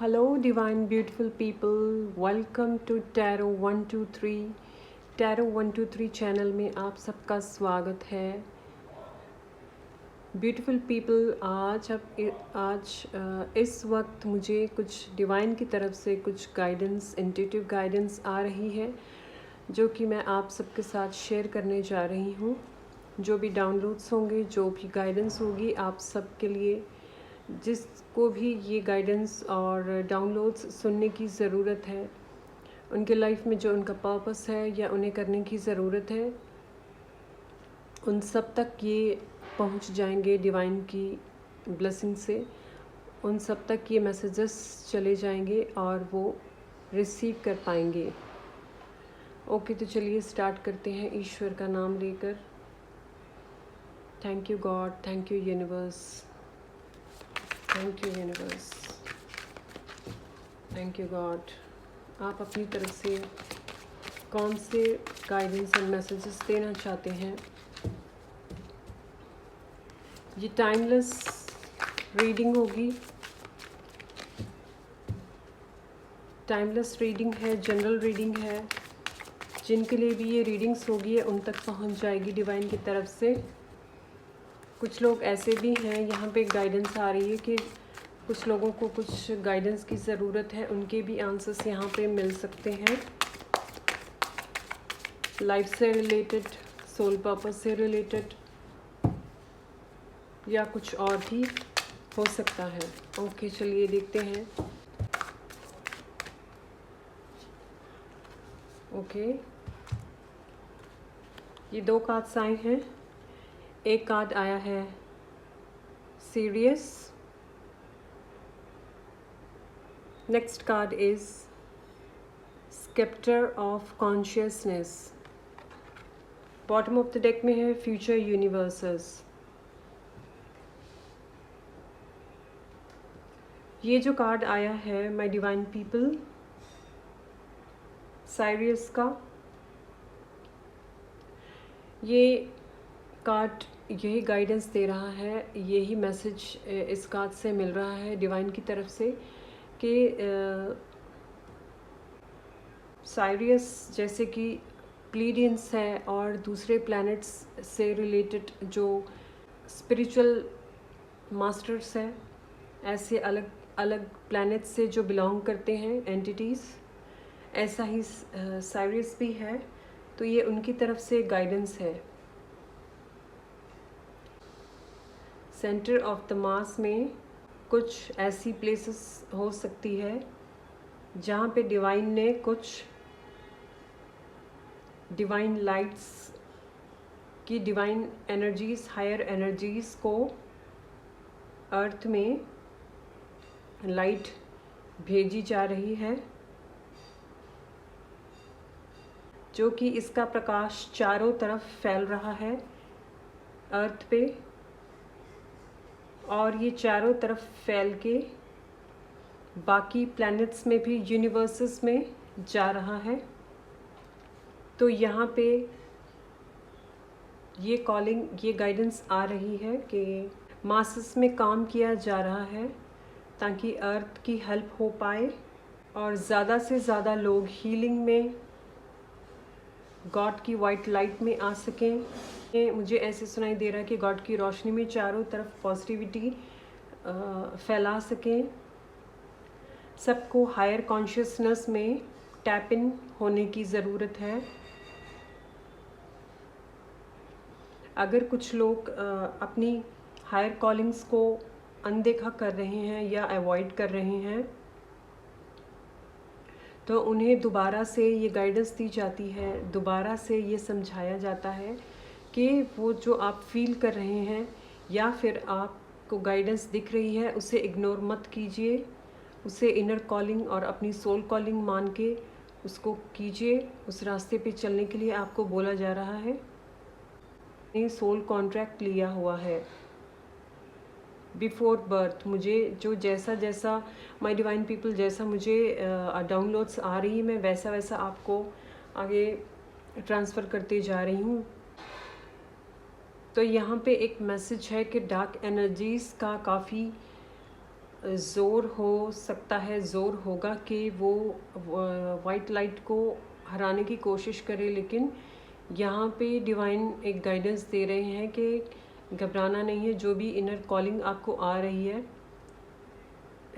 Hello, divine, beautiful people. Welcome to Tarot 123. Tarot 123 channel में आप सबका स्वागत है। ब्यूटीफुल पीपल, आज इस वक्त मुझे कुछ डिवाइन की तरफ से कुछ गाइडेंस, इंट्यूटिव गाइडेंस आ रही है जो कि मैं आप सबके साथ शेयर करने जा रही हूँ। जो भी डाउनलोड्स होंगे, जो भी गाइडेंस होगी आप सबके लिए, जिसको भी ये गाइडेंस और डाउनलोड्स सुनने की ज़रूरत है, उनके लाइफ में जो उनका पर्पस है या उन्हें करने की ज़रूरत है, उन सब तक ये पहुंच जाएंगे डिवाइन की ब्लेसिंग से। उन सब तक ये मैसेजेस चले जाएंगे और वो रिसीव कर पाएंगे। ओके, तो चलिए स्टार्ट करते हैं ईश्वर का नाम लेकर। Thank you God, thank you universe, thank you universe, thank you God. आप अपनी तरफ से कौन से गाइडेंस एंड मैसेजेस देना चाहते हैं? ये टाइमलेस रीडिंग होगी, टाइमलेस रीडिंग है, जनरल रीडिंग है। जिनके लिए भी ये रीडिंग्स होगी उन तक पहुंच जाएगी डिवाइन की तरफ से। कुछ लोग ऐसे भी हैं, यहाँ पे गाइडेंस आ रही है कि कुछ लोगों को कुछ गाइडेंस की ज़रूरत है, उनके भी आंसर्स यहाँ पे मिल सकते हैं। लाइफ से रिलेटेड, सोल पर्पस से रिलेटेड, या कुछ और भी हो सकता है। ओके, चलिए देखते हैं। ओके, ये दो कार्ड्स आए हैं। एक कार्ड आया है serious, next card is sceptre of consciousness. Bottom of the deck में है फ्यूचर यूनिवर्सेस। ये जो कार्ड आया है माय डिवाइन पीपल, साइरियस का, ये कार्ड यही गाइडेंस दे रहा है, यही मैसेज इस कार्ड से मिल रहा है डिवाइन की तरफ से कि साइरियस जैसे कि प्लीडियंस है और दूसरे प्लैनेट्स से रिलेटेड जो स्पिरिचुअल मास्टर्स हैं, ऐसे अलग अलग प्लैनेट्स से जो बिलोंग करते हैं एंटिटीज़, ऐसा ही साइरियस भी है। तो ये उनकी तरफ से गाइडेंस है। सेंटर ऑफ द मास में कुछ ऐसी प्लेसेस हो सकती है जहाँ पे डिवाइन ने कुछ डिवाइन लाइट्स की, डिवाइन एनर्जीज़, हायर एनर्जीज़ को अर्थ में लाइट भेजी जा रही है, जो कि इसका प्रकाश चारों तरफ फैल रहा है अर्थ पे, और ये चारों तरफ फैल के बाकी प्लैनेट्स में भी, यूनिवर्सेस में जा रहा है। तो यहाँ पे ये कॉलिंग, ये गाइडेंस आ रही है कि मासेस में काम किया जा रहा है ताकि अर्थ की हेल्प हो पाए और ज़्यादा से ज़्यादा लोग हीलिंग में, गॉड की वाइट लाइट में आ सकें। मुझे ऐसे सुनाई दे रहा है कि गॉड की रोशनी में चारों तरफ पॉजिटिविटी फैला सकें, सबको हायर कॉन्शियसनेस में टैप इन होने की ज़रूरत है। अगर कुछ लोग अपनी हायर कॉलिंग्स को अनदेखा कर रहे हैं या अवॉइड कर रहे हैं, तो उन्हें दोबारा से ये गाइडेंस दी जाती है, दोबारा से ये समझाया जाता है कि वो जो आप फील कर रहे हैं या फिर आपको गाइडेंस दिख रही है, उसे इग्नोर मत कीजिए, उसे इनर कॉलिंग और अपनी सोल कॉलिंग मान के उसको कीजिए। उस रास्ते पे चलने के लिए आपको बोला जा रहा है। सोल कॉन्ट्रैक्ट लिया हुआ है बिफोर बर्थ। मुझे जो जैसा जैसा माय डिवाइन पीपल, जैसा मुझे डाउनलोड्स आ रही है, मैं वैसा वैसा आपको आगे ट्रांसफ़र करते जा रही हूँ। तो यहाँ पे एक मैसेज है कि डार्क एनर्जीज़ का काफ़ी ज़ोर हो सकता है, ज़ोर होगा कि वो वाइट लाइट को हराने की कोशिश करे, लेकिन यहाँ पे डिवाइन एक गाइडेंस दे रहे हैं कि घबराना नहीं है। जो भी इनर कॉलिंग आपको आ रही है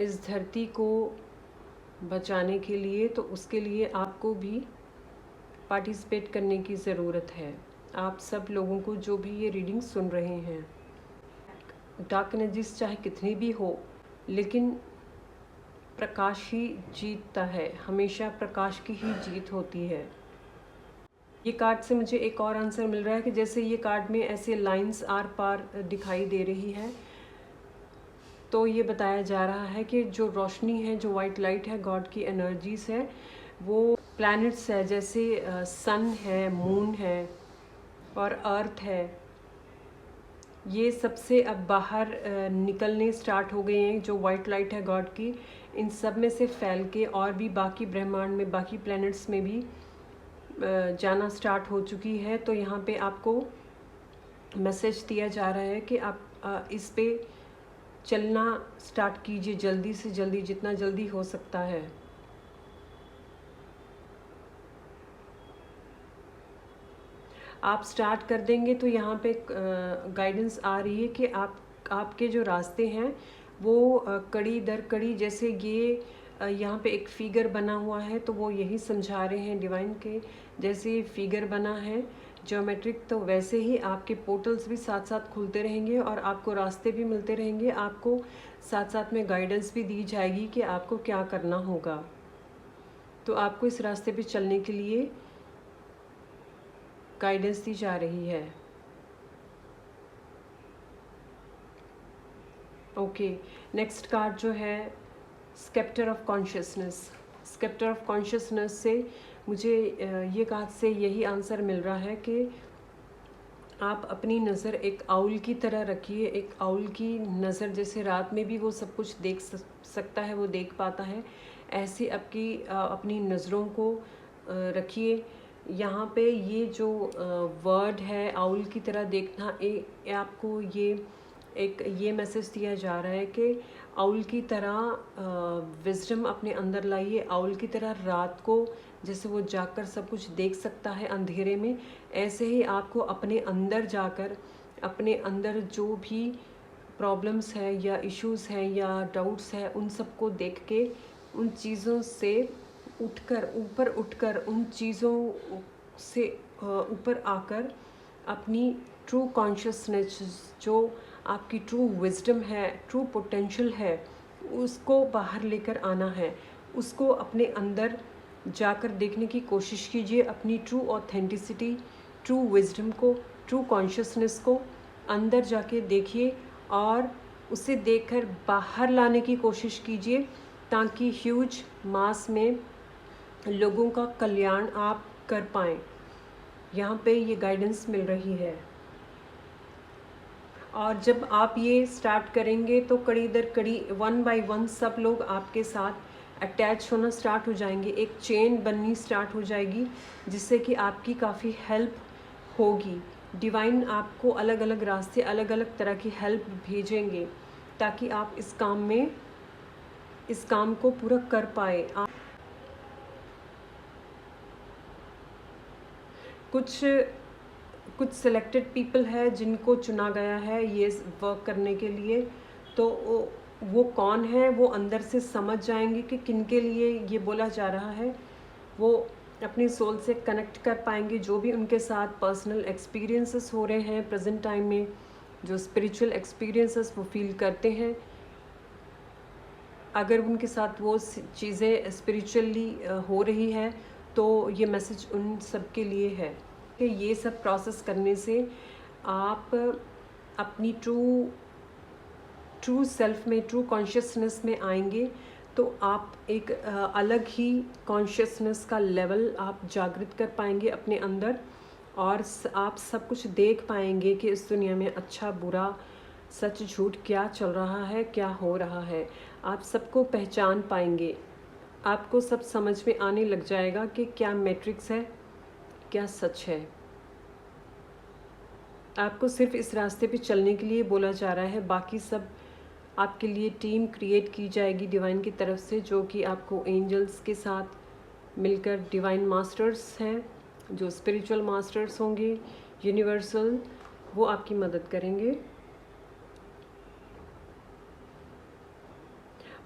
इस धरती को बचाने के लिए, तो उसके लिए आपको भी पार्टिसिपेट करने की ज़रूरत है। आप सब लोगों को जो भी ये रीडिंग सुन रहे हैं, डार्क एनर्जीज चाहे कितनी भी हो, लेकिन प्रकाश ही जीतता है, हमेशा प्रकाश की ही जीत होती है। ये कार्ड से मुझे एक और आंसर मिल रहा है कि जैसे ये कार्ड में ऐसे लाइंस आर पार दिखाई दे रही है, तो ये बताया जा रहा है कि जो रोशनी है, जो वाइट लाइट है, गॉड की एनर्जीज है, वो प्लैनेट्स है, जैसे सन है, मून है और अर्थ है, ये सबसे अब बाहर निकलने स्टार्ट हो गए हैं। जो वाइट लाइट है गॉड की, इन सब में से फैल के और भी बाकी ब्रह्मांड में, बाकी प्लैनेट्स में भी जाना स्टार्ट हो चुकी है। तो यहाँ पे आपको मैसेज दिया जा रहा है कि आप इस पे चलना स्टार्ट कीजिए, जल्दी से जल्दी, जितना जल्दी हो सकता है। आप स्टार्ट कर देंगे तो यहाँ पे गाइडेंस आ रही है कि आपके जो रास्ते हैं वो कड़ी दर कड़ी, जैसे ये यहाँ पे एक फिगर बना हुआ है, तो वो यही समझा रहे हैं डिवाइन के, जैसे फिगर बना है ज्योमेट्रिक, तो वैसे ही आपके पोर्टल्स भी साथ साथ खुलते रहेंगे और आपको रास्ते भी मिलते रहेंगे। आपको साथ साथ में गाइडेंस भी दी जाएगी कि आपको क्या करना होगा। तो आपको इस रास्ते पे चलने के लिए गाइडेंस दी जा रही है। ओके, नेक्स्ट कार्ड जो है sceptre of consciousness. Sceptre of consciousness से मुझे ये कार्ड से यही आंसर मिल रहा है कि आप अपनी नज़र एक आउल की तरह रखिए। एक आउल की नज़र, जैसे रात में भी वो सब कुछ देख सकता है, वो देख पाता है, ऐसे अपनी नज़रों को रखिए। यहाँ पे ये जो वर्ड है आउल की तरह देखना, आपको ये मैसेज दिया जा रहा है कि आउल की तरह विजडम अपने अंदर लाइए। आउल की तरह रात को जैसे वो जाकर सब कुछ देख सकता है अंधेरे में, ऐसे ही आपको अपने अंदर जाकर, अपने अंदर जो भी प्रॉब्लम्स है या इश्यूज हैं या डाउट्स है, उन सबको देख के, उन चीज़ों से ऊपर उठकर उन चीज़ों से ऊपर आकर अपनी ट्रू कॉन्शियसनेस, जो आपकी ट्रू विजडम है, ट्रू पोटेंशियल है, उसको बाहर लेकर आना है। उसको अपने अंदर जाकर देखने की कोशिश कीजिए। अपनी ट्रू ऑथेंटिसिटी, ट्रू विजडम को, ट्रू कॉन्शियसनेस को अंदर जाके देखिए और उसे देखकर बाहर लाने की कोशिश कीजिए, ताकि ह्यूज मास में लोगों का कल्याण आप कर पाएँ। यहाँ पे ये गाइडेंस मिल रही है। और जब आप ये स्टार्ट करेंगे तो कड़ी दर कड़ी, वन बाय वन सब लोग आपके साथ अटैच होना स्टार्ट हो जाएंगे। एक चेन बननी स्टार्ट हो जाएगी, जिससे कि आपकी काफ़ी हेल्प होगी। डिवाइन आपको अलग अलग रास्ते, अलग अलग तरह की हेल्प भेजेंगे, ताकि आप इस काम को पूरा कर पाए। कुछ सिलेक्टेड पीपल है जिनको चुना गया है ये वर्क करने के लिए, तो वो कौन है वो अंदर से समझ जाएंगे कि किनके लिए ये बोला जा रहा है। वो अपनी सोल से कनेक्ट कर पाएंगे। जो भी उनके साथ पर्सनल एक्सपीरियंसेस हो रहे हैं प्रेजेंट टाइम में, जो स्पिरिचुअल एक्सपीरियंसेस वो फील करते हैं, अगर उनके साथ वो चीज़ें स्पिरिचुअली हो रही है, तो ये मैसेज उन सब के लिए है कि ये सब प्रोसेस करने से आप अपनी ट्रू सेल्फ में, ट्रू कॉन्शियसनेस में आएंगे। तो आप एक अलग ही कॉन्शियसनेस का लेवल आप जागृत कर पाएंगे अपने अंदर, और आप सब कुछ देख पाएंगे कि इस दुनिया में अच्छा बुरा, सच झूठ क्या चल रहा है, क्या हो रहा है। आप सबको पहचान पाएंगे। आपको सब समझ में आने लग जाएगा कि क्या मैट्रिक्स है, क्या सच है। आपको सिर्फ इस रास्ते पे चलने के लिए बोला जा रहा है, बाकी सब आपके लिए टीम क्रिएट की जाएगी डिवाइन की तरफ से, जो कि आपको एंजल्स के साथ मिलकर डिवाइन मास्टर्स हैं, जो स्पिरिचुअल मास्टर्स होंगे यूनिवर्सल, वो आपकी मदद करेंगे।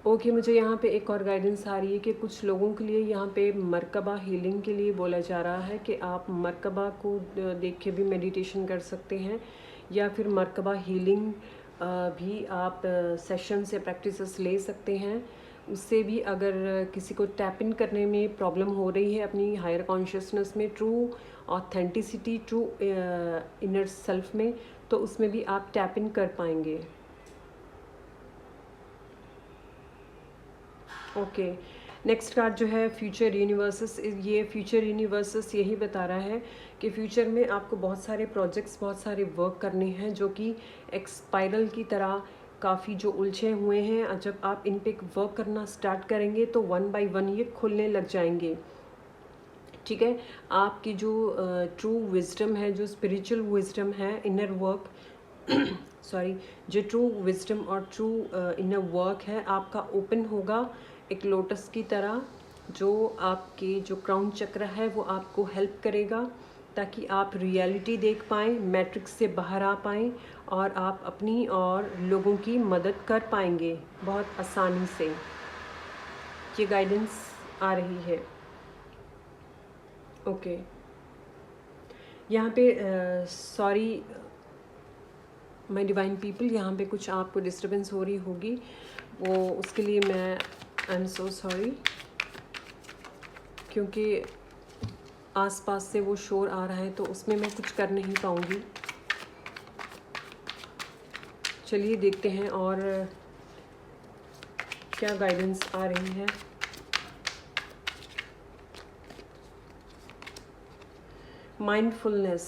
ओके, मुझे यहाँ पे एक और गाइडेंस आ रही है कि कुछ लोगों के लिए यहाँ पे मरकबा हीलिंग के लिए बोला जा रहा है कि आप मरकबा को देख के भी मेडिटेशन कर सकते हैं, या फिर मरकबा हीलिंग भी आप सेशन से प्रैक्टिसेस ले सकते हैं। उससे भी अगर किसी को टैप इन करने में प्रॉब्लम हो रही है अपनी हायर कॉन्शियसनेस में, true authenticity, true inner self में, तो उसमें भी आप टैप इन कर पाएंगे। ओके, नेक्स्ट कार्ड जो है फ्यूचर यूनिवर्सेस। ये फ्यूचर यूनिवर्सेस यही बता रहा है कि फ्यूचर में आपको बहुत सारे प्रोजेक्ट्स, बहुत सारे वर्क करने हैं जो कि एक स्पाइरल की तरह काफ़ी जो उलझे हुए हैं। जब आप इन पे वर्क करना स्टार्ट करेंगे तो वन बाय वन ये खुलने लग जाएंगे। ठीक है, आपकी जो ट्रू विजडम है, जो स्पिरिचुअल विजडम है, इनर वर्क सॉरी, जो ट्रू विजडम और ट्रू इनर वर्क है आपका ओपन होगा एक लोटस की तरह, जो आपके जो क्राउन चक्र है वो आपको हेल्प करेगा ताकि आप रियलिटी देख पाएँ, मैट्रिक्स से बाहर आ पाएँ और आप अपनी और लोगों की मदद कर पाएंगे बहुत आसानी से। ये गाइडेंस आ रही है। ओके, यहाँ पे सॉरी माय डिवाइन पीपल, यहाँ पे कुछ आपको डिस्टर्बेंस हो रही होगी, वो उसके लिए मैं आई एम सो सॉरी, क्योंकि आसपास से वो शोर आ रहा है तो उसमें मैं कुछ कर नहीं पाऊँगी। चलिए देखते हैं और क्या गाइडेंस आ रही है। Mindfulness,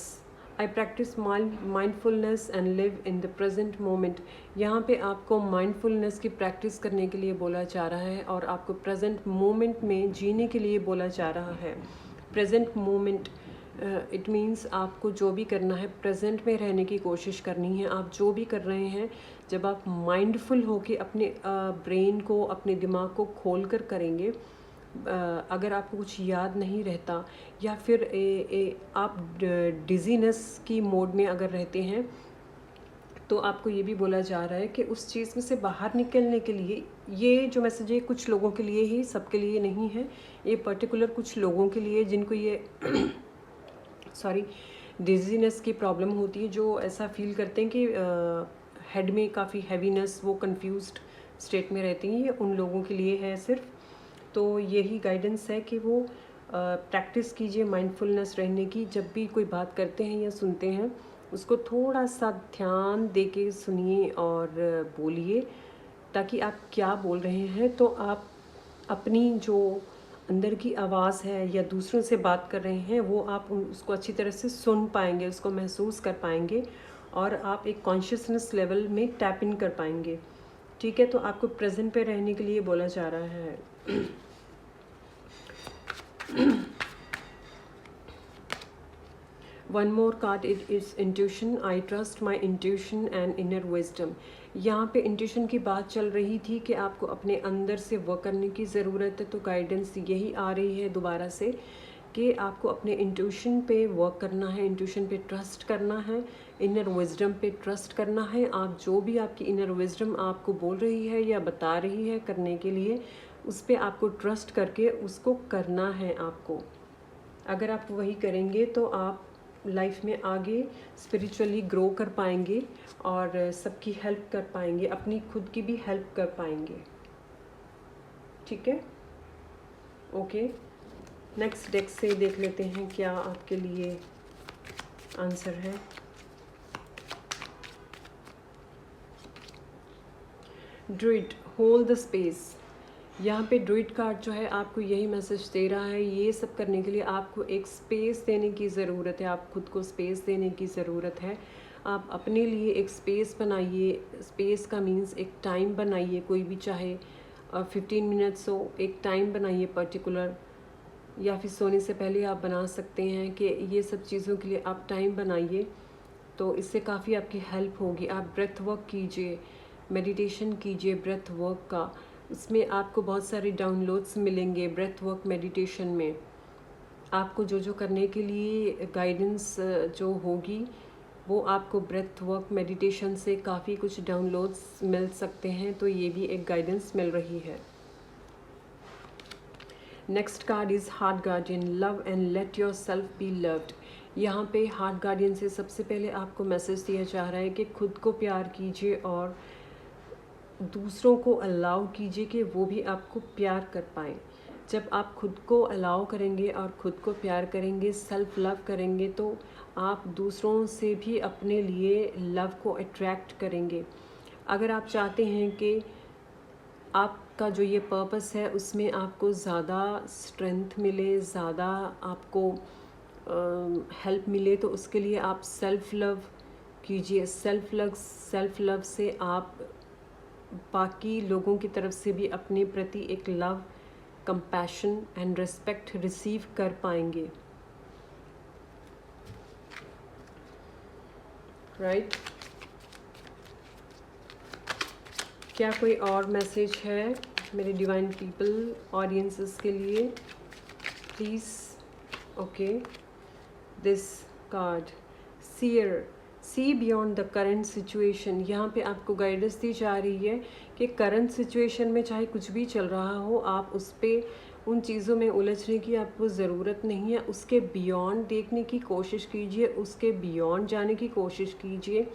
I practice mindfulness and live in the present moment. यहाँ पे आपको माइंडफुलनेस की प्रैक्टिस करने के लिए बोला जा रहा है और आपको प्रेजेंट मोमेंट में जीने के लिए बोला जा रहा है। प्रेजेंट मोमेंट इट मीन्स आपको जो भी करना है प्रेजेंट में रहने की कोशिश करनी है। आप जो भी कर रहे हैं, जब आप माइंडफुल होके अपने ब्रेन को, अपने दिमाग को खोल कर करेंगे, अगर आपको कुछ याद नहीं रहता या फिर आप डिजीनेस की मोड में अगर रहते हैं, तो आपको ये भी बोला जा रहा है कि उस चीज़ में से बाहर निकलने के लिए, ये जो मैसेज है कुछ लोगों के लिए ही, सबके लिए नहीं है, ये पर्टिकुलर कुछ लोगों के लिए जिनको ये सॉरी डिजीनेस की प्रॉब्लम होती है, जो ऐसा फील करते हैं कि हेड में काफ़ी हैवीनेस, वो कंफ्यूज्ड स्टेट में रहती हैं, ये उन लोगों के लिए है सिर्फ। तो यही गाइडेंस है कि वो प्रैक्टिस कीजिए माइंडफुलनेस रहने की। जब भी कोई बात करते हैं या सुनते हैं, उसको थोड़ा सा ध्यान दे के सुनिए और बोलिए, ताकि आप क्या बोल रहे हैं तो आप अपनी जो अंदर की आवाज़ है या दूसरों से बात कर रहे हैं वो आप उसको अच्छी तरह से सुन पाएंगे, उसको महसूस कर पाएंगे और आप एक कॉन्शियसनेस लेवल में टैप इन कर पाएंगे। ठीक है, तो आपको प्रेजेंट पे रहने के लिए बोला जा रहा है। One more card, it is intuition. I trust my intuition and inner wisdom. यहाँ पे इंट्यूशन की बात चल रही थी कि आपको अपने अंदर से वर्क करने की ज़रूरत है, तो गाइडेंस यही आ रही है दोबारा से कि आपको अपने इंट्यूशन पे वर्क करना है, इंट्यूशन पे ट्रस्ट करना है, इनर विजडम पे ट्रस्ट करना है। आप जो भी आपकी इनर विजडम आपको बोल रही है या बता रही है करने के लिए, उस पर आपको ट्रस्ट करके उसको करना है आपको। अगर आप वही करेंगे तो आप लाइफ में आगे स्पिरिचुअली ग्रो कर पाएंगे और सबकी हेल्प कर पाएंगे, अपनी खुद की भी हेल्प कर पाएंगे। ठीक है, ओके, नेक्स्ट डेक से देख लेते हैं क्या आपके लिए आंसर है। Druid, hold the space. यहाँ पे ड्रूइड कार्ड जो है आपको यही मैसेज दे रहा है, ये सब करने के लिए आपको एक स्पेस देने की ज़रूरत है, आप खुद को स्पेस देने की ज़रूरत है। आप अपने लिए एक स्पेस बनाइए। स्पेस का मीन्स एक टाइम बनाइए, कोई भी चाहे 15 मिनट्स हो, एक टाइम बनाइए पर्टिकुलर, या फिर सोने से पहले आप बना सकते हैं कि ये सब चीज़ों के लिए आप टाइम बनाइए, तो इससे काफ़ी आपकी हेल्प होगी। आप ब्रेथ वर्क कीजिए, मेडिटेशन कीजिए ब्रेथ वर्क का। इसमें आपको बहुत सारे डाउनलोड्स मिलेंगे ब्रेथ वर्क मेडिटेशन में। आपको जो जो करने के लिए गाइडेंस जो होगी वो आपको ब्रेथ वर्क मेडिटेशन से काफ़ी कुछ डाउनलोड्स मिल सकते हैं, तो ये भी एक गाइडेंस मिल रही है। Next card is heart guardian, love and let your self be loved. यहाँ पे हार्ट गार्डियन से सबसे पहले आपको मैसेज दिया जा रहा है कि खुद को प्यार कीजिए और दूसरों को अलाउ कीजिए कि वो भी आपको प्यार कर पाएँ। जब आप खुद को अलाउ करेंगे और खुद को प्यार करेंगे, सेल्फ लव करेंगे, तो आप दूसरों से भी अपने लिए लव को अट्रैक्ट करेंगे। अगर आप चाहते हैं कि आपका जो ये पर्पस है उसमें आपको ज़्यादा स्ट्रेंथ मिले, ज़्यादा आपको हेल्प मिले, तो उसके लिए आप सेल्फ लव कीजिए। सेल्फ लव से आप बाकी लोगों की तरफ से भी अपने प्रति एक love, compassion and respect receive कर पाएंगे। राइट? क्या कोई और मैसेज है मेरे डिवाइन पीपल ऑडियंसेस के लिए? Please. Okay, this card, seer, see beyond the current situation. यहाँ पे आपको गाइडेंस दी जा रही है कि करंट सिचुएशन में चाहे कुछ भी चल रहा हो, आप उस पर उन चीज़ों में उलझने की आपको ज़रूरत नहीं है। उसके बियॉन्ड देखने की कोशिश कीजिए, उसके बियॉन्ड जाने की कोशिश कीजिए।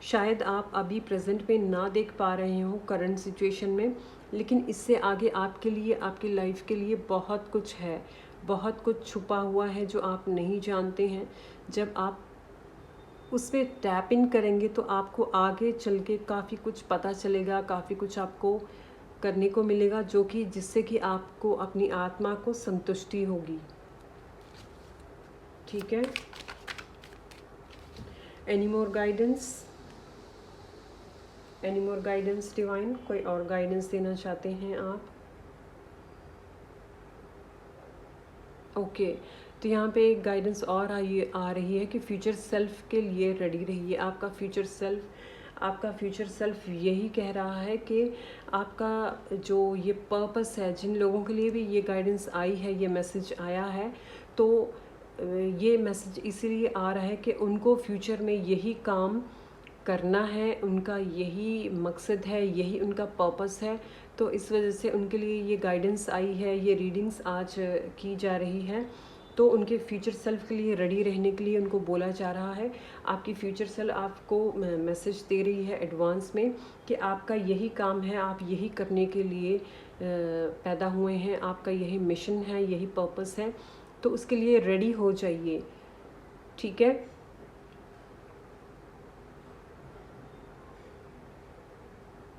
शायद आप अभी प्रेजेंट में ना देख पा रहे हो करंट सिचुएशन में, लेकिन इससे आगे आपके लिए, आपकी लाइफ के लिए बहुत कुछ है, बहुत कुछ छुपा हुआ है जो आप नहीं जानते हैं। जब आप उस पर टैप इन करेंगे तो आपको आगे चल के काफ़ी कुछ पता चलेगा, काफ़ी कुछ आपको करने को मिलेगा, जो कि जिससे कि आपको अपनी आत्मा को संतुष्टि होगी। ठीक है? Any more guidance? Any more guidance divine? कोई और गाइडेंस देना चाहते हैं आप? ओके, तो यहाँ पे एक गाइडेंस और आ रही है कि फ्यूचर सेल्फ के लिए रेडी रहिए। आपका फ्यूचर सेल्फ यही कह रहा है कि आपका जो ये पर्पस है, जिन लोगों के लिए भी ये गाइडेंस आई है, ये मैसेज आया है, तो ये मैसेज इसीलिए आ रहा है कि उनको फ्यूचर में यही काम करना है, उनका यही मकसद है, यही उनका पर्पस है। तो इस वजह से उनके लिए ये गाइडेंस आई है, ये रीडिंग्स आज की जा रही है। तो उनके फ्यूचर सेल्फ के लिए रेडी रहने के लिए उनको बोला जा रहा है। आपकी फ्यूचर सेल्फ आपको मैसेज दे रही है एडवांस में कि आपका यही काम है, आप यही करने के लिए पैदा हुए हैं, आपका यही मिशन है, यही पर्पस है, तो उसके लिए रेडी हो जाइए। ठीक है?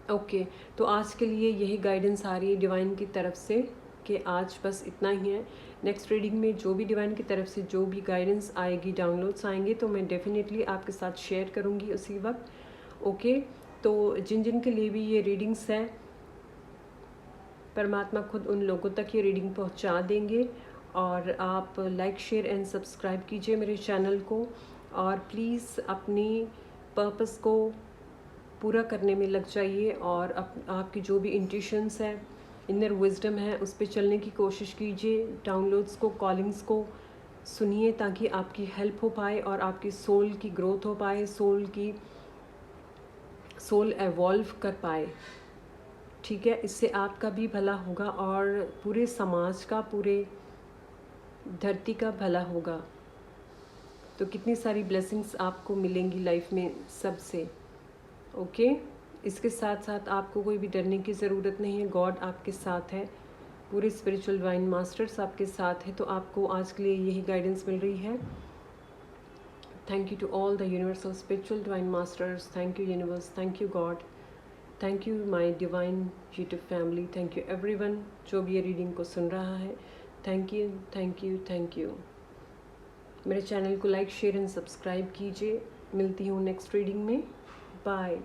ओके, तो आज के लिए यही गाइडेंस आ रही है डिवाइन की तरफ से कि आज बस इतना ही है। नेक्स्ट रीडिंग में जो भी डिवाइन की तरफ से जो भी गाइडेंस आएगी, डाउनलोड्स आएंगे, तो मैं डेफिनेटली आपके साथ शेयर करूँगी उसी वक्त। ओके, तो जिन जिन के लिए भी ये रीडिंग्स है, परमात्मा खुद उन लोगों तक ये रीडिंग पहुंचा देंगे। और आप लाइक, शेयर एंड सब्सक्राइब कीजिए मेरे चैनल को, और प्लीज़ अपनी पर्पस को पूरा करने में लग जाइए, और आपकी जो भी इंट्यूशंस है, इनर विजडम है, उस पर चलने की कोशिश कीजिए। डाउनलोड्स को, कॉलिंग्स को सुनिए ताकि आपकी हेल्प हो पाए और आपकी सोल की ग्रोथ हो पाए, सोल एवॉल्व कर पाए। ठीक है? इससे आपका भी भला होगा और पूरे समाज का, पूरे धरती का भला होगा। तो कितनी सारी ब्लेसिंग्स आपको मिलेंगी लाइफ में सबसे। ओके, इसके साथ साथ आपको कोई भी डरने की ज़रूरत नहीं है। गॉड आपके साथ है, पूरे स्पिरिचुअल डिवाइन मास्टर्स आपके साथ है। तो आपको आज के लिए यही गाइडेंस मिल रही है। Thank you to all the universal spiritual divine masters. Thank you universe, thank you God, thank you my divine YouTube family, thank you everyone जो भी ये रीडिंग को सुन रहा है। Thank you, thank you, thank you. मेरे channel को like, share and subscribe कीजिए। मिलती हूँ नेक्स्ट रीडिंग में। बाय।